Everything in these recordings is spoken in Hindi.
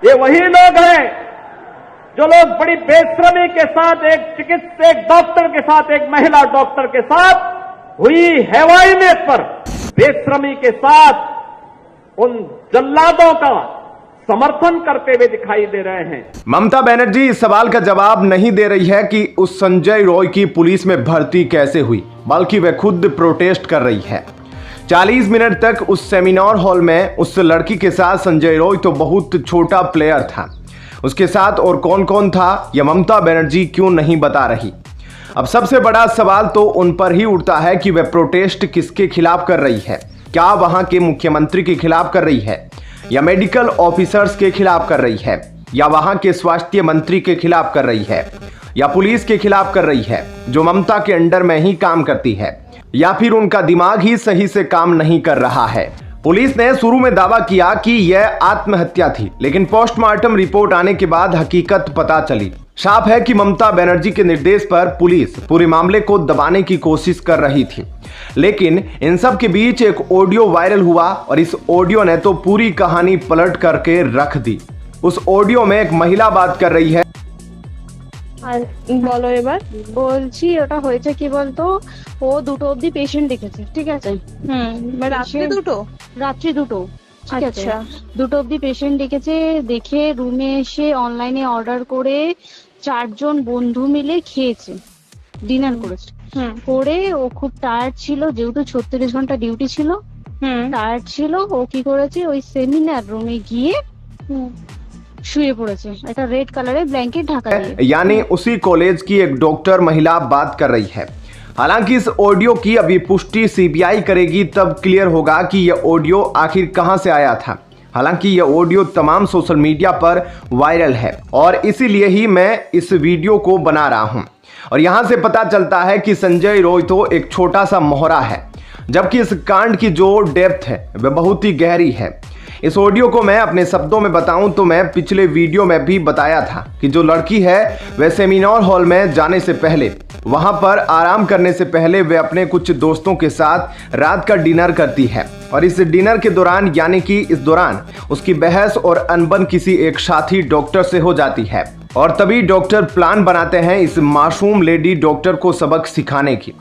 ये वही लोग हैं जो लोग बड़ी बेशर्मी के साथ एक डॉक्टर के साथ, एक महिला डॉक्टर के साथ हुई हैवानियत पर बेशर्मी के साथ उन जल्लादों का समर्थन करते हुए दिखाई दे रहे हैं। ममता बनर्जी इस सवाल का जवाब नहीं दे रही है कि उस संजय रॉय की पुलिस में भर्ती कैसे हुई, बल्कि वह खुद प्रोटेस्ट कर रही है। 40 मिनट तक उस सेमिनार हॉल में उस लड़की के साथ संजय रॉय तो बहुत छोटा प्लेयर था, उसके साथ और कौन कौन था यह ममता बनर्जी क्यों नहीं बता रही। अब सबसे बड़ा सवाल तो उन पर ही उठता है कि वह प्रोटेस्ट किसके खिलाफ कर रही है। क्या वहां के मुख्यमंत्री के खिलाफ कर रही है, या मेडिकल ऑफिसर्स के खिलाफ कर रही है, या वहां के स्वास्थ्य मंत्री के खिलाफ कर रही है, या पुलिस के खिलाफ कर रही है जो ममता के अंडर में ही काम करती है, या फिर उनका दिमाग ही सही से काम नहीं कर रहा है। पुलिस ने शुरू में दावा किया कि यह आत्महत्या थी, लेकिन पोस्टमार्टम रिपोर्ट आने के बाद हकीकत पता चली। साफ है कि ममता बनर्जी के निर्देश पर पुलिस पूरे मामले को दबाने की कोशिश कर रही थी, लेकिन इन सब के बीच एक ऑडियो वायरल हुआ और इस ऑडियो ने तो पूरी कहानी पलट करके रख दी। उस ऑडियो में एक महिला बात कर रही है। বলো এবার। বলছি ওটা হয়েছে কি বলতো, ও দুটো অবধি পেশেন্ট দেখেছে, ঠিক আছে? রাত্রি দুটো ঠিক আছে, দুটো অবধি পেশেন্ট দেখেছে। দেখে রুমে এসে অনলাইনে অর্ডার করে 4 জন বন্ধু মিলে খেয়েছে, ডিনার করেছে। করে ও খুব টায়ার্ড ছিল, যেহেতু 36 ঘন্টা ডিউটি ছিল, টায়ার্ড ছিল। ও কি করেছে, ওই সেমিনার রুমে গিয়ে শুয়ে পড়েছে, একটা রেড কালারের ব্ল্যাঙ্কেট ঢাকা দিয়ে। यानी उसी कॉलेज की एक डॉक्टर महिला बात कर रही है। हालांकि इस ऑडियो की अभी पुष्टि सीबीआई करेगी, तब क्लियर होगा कि यह ऑडियो आखिर कहां से आया था। हालांकि यह ऑडियो तमाम सोशल मीडिया पर वायरल है और इसीलिए ही मैं इस वीडियो को बना रहा हूं। और यहां से पता चलता है कि संजय रॉय तो एक छोटा सा मोहरा है, जबकि इस कांड की जो डेप्थ है वह बहुत ही गहरी है। इस ऑडियो को मैं अपने शब्दों में बताऊं तो मैं पिछले वीडियो में भी बताया था कि जो लड़की है वह सेमिनार हॉल में जाने से पहले, वहां पर आराम करने से पहले वह अपने कुछ दोस्तों के साथ रात का डिनर करती है। और इस डिनर के दौरान, यानी कि इस दौरान उसकी बहस और अनबन किसी एक साथी डॉक्टर से हो जाती है और तभी डॉक्टर प्लान बनाते हैं इस मासूम लेडी डॉक्टर को सबक सिखाने की।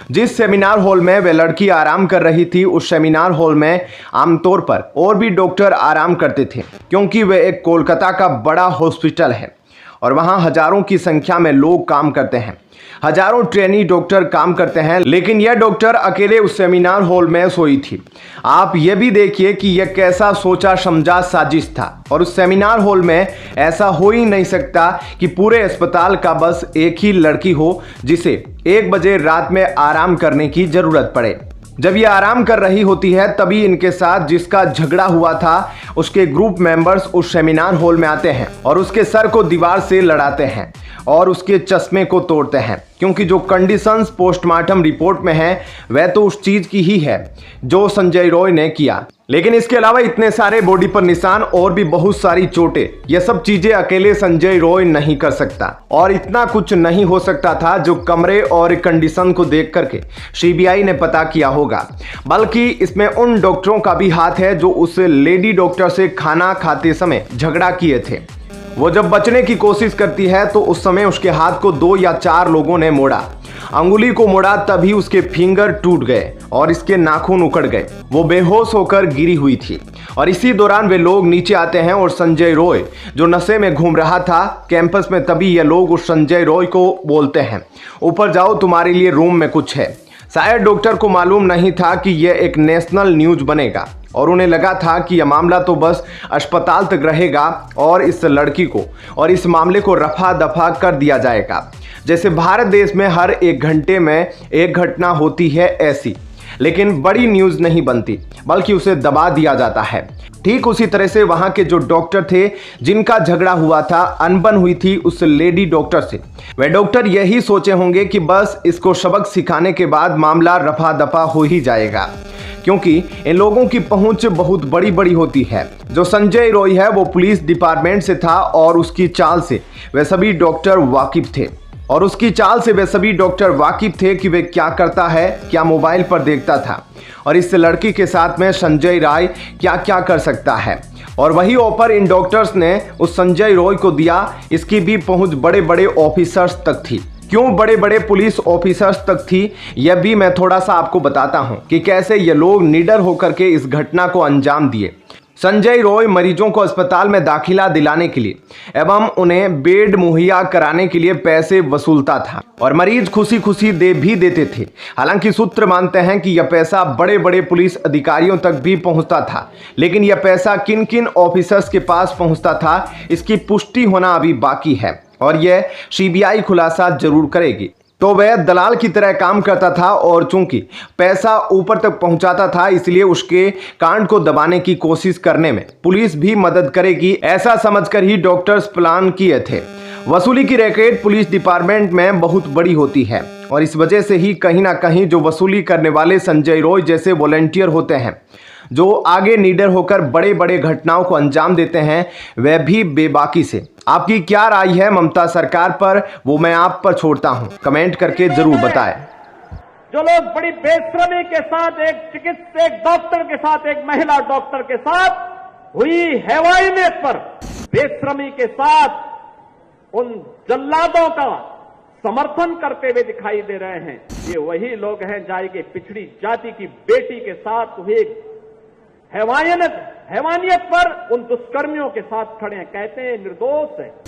जिस सेमिनार हॉल में वह लड़की आराम कर रही थी, उस सेमिनार हॉल में आमतौर पर और भी डॉक्टर आराम करते थे, क्योंकि वह एक कोलकाता का बड़ा हॉस्पिटल है और वहां हजारों की संख्या में लोग काम करते हैं, हजारों ट्रेनी डॉक्टर काम करते हैं। लेकिन यह डॉक्टर अकेले उस सेमिनार हॉल में सोई थी। आप यह भी देखिए कि यह कैसा सोचा समझा साजिश था। और उस सेमिनार हॉल में ऐसा हो ही नहीं सकता कि पूरे अस्पताल का बस एक ही लड़की हो जिसे 1 बजे रात में आराम करने की जरूरत पड़े। जब ये आराम कर रही होती है तभी इनके साथ जिसका झगड़ा हुआ था उसके ग्रुप मेंबर्स उस सेमिनार हॉल में आते हैं और उसके सर को दीवार से लड़ाते हैं और उसके चश्मे को तोड़ते हैं, क्योंकि जो कंडीशंस पोस्टमार्टम रिपोर्ट में है वह तो उस चीज की ही है जो संजय रॉय ने किया। लेकिन इसके अलावा इतने सारे बॉडी पर निशान और भी बहुत सारी चोटें, यह सब चीजें अकेले संजय रॉय नहीं कर सकता। और इतना कुछ नहीं हो सकता था जो कमरे और कंडीशन को देख करके सीबीआई ने पता किया होगा, बल्कि इसमें उन डॉक्टरों का भी हाथ है जो उस लेडी डॉक्टर से खाना खाते समय झगड़ा किए थे। वो जब बचने की कोशिश करती है तो उस समय उसके हाथ को 2 या 4 लोगों ने मोड़ा, अंगुली को मोड़ा, तभी उसके फिंगर टूट गए और इसके नाखून उखड़ गए। वो बेहोश होकर गिरी हुई थी और इसी दौरान वे लोग नीचे आते हैं और संजय रॉय जो नशे में घूम रहा था कैंपस में, तभी ये लोग उस संजय रॉय को बोलते हैं, ऊपर जाओ तुम्हारे लिए रूम में कुछ है। शायद डॉक्टर को मालूम नहीं था कि यह एक नेशनल न्यूज बनेगा और उन्हें लगा था कि यह मामला तो बस अस्पताल तक रहेगा और इस लड़की को और इस मामले को रफा दफा कर दिया जाएगा। जैसे भारत देश में हर 1 घंटे में एक घटना होती है ऐसी, लेकिन बड़ी न्यूज़ नहीं बनती बल्कि उसे दबा दिया जाता है। ठीक उसी तरह से वहाँ के जो डॉक्टर थे जिनका झगड़ा हुआ था, अनबन हुई थी उस लेडी डॉक्टर से, वह डॉक्टर यही सोचे होंगे कि बस इसको सबक सिखाने के बाद मामला रफा दफा हो ही जाएगा, क्योंकि इन लोगों की पहुंच बहुत बड़ी बड़ी होती है। जो संजय रॉय है वो पुलिस डिपार्टमेंट से था और उसकी चाल से वे सभी डॉक्टर वाकिफ थे कि वे क्या करता है, क्या मोबाइल पर देखता था और इस लड़की के साथ में संजय राय क्या क्या कर सकता है। और वही ऑफर इन डॉक्टर्स ने उस संजय रॉय को दिया, इसकी भी पहुंच बड़े बड़े ऑफिसर्स तक थी। क्यों बड़े बड़े पुलिस ऑफिसर्स तक थी, यह भी मैं थोड़ा सा आपको बताता हूं कि कैसे ये लोग निडर होकर के इस घटना को अंजाम दिए। संजय रॉय मरीजों को अस्पताल में दाखिला दिलाने के लिए एवं उन्हें बेड मुहैया कराने के लिए पैसे वसूलता था और मरीज खुशी खुशी दे भी देते थे। हालांकि सूत्र मानते हैं कि यह पैसा बड़े बड़े पुलिस अधिकारियों तक भी पहुंचता था, लेकिन यह पैसा किन किन ऑफिसर्स के पास पहुंचता था इसकी पुष्टि होना अभी बाकी है और यह सीबीआई खुलासा जरूर करेगी। तो वह दलाल की तरह काम करता था और चूंकि पैसा ऊपर तक पहुंचाता था, इसलिए उसके कांड को दबाने की कोशिश करने में पुलिस भी मदद करेगी, ऐसा समझकर ही डॉक्टर्स प्लान किए थे। वसूली की रैकेट पुलिस डिपार्टमेंट में बहुत बड़ी होती है और इस वजह से ही कहीं ना कहीं जो वसूली करने वाले संजय रॉय जैसे वॉलंटियर होते हैं, जो आगे निडर होकर बड़े बड़े घटनाओं को अंजाम देते हैं, वह भी बेबाकी से। आपकी क्या राय है ममता सरकार पर, वो मैं आप पर छोड़ता हूं, कमेंट करके जरूर बताएं। जो लोग बड़ी बेशर्मी के साथ एक चिकित्सक, एक डॉक्टर के साथ, एक महिला डॉक्टर के साथ हुई हैवानियत पर बेशर्मी के साथ उन जल्लादों का समर्थन करते हुए दिखाई दे रहे हैं, ये वही लोग हैं जाएंगे पिछड़ी जाति की बेटी के साथ हुए हैवानियत पर उन दुष्कर्मियों के साथ खड़े हैं, कहते हैं निर्दोष है।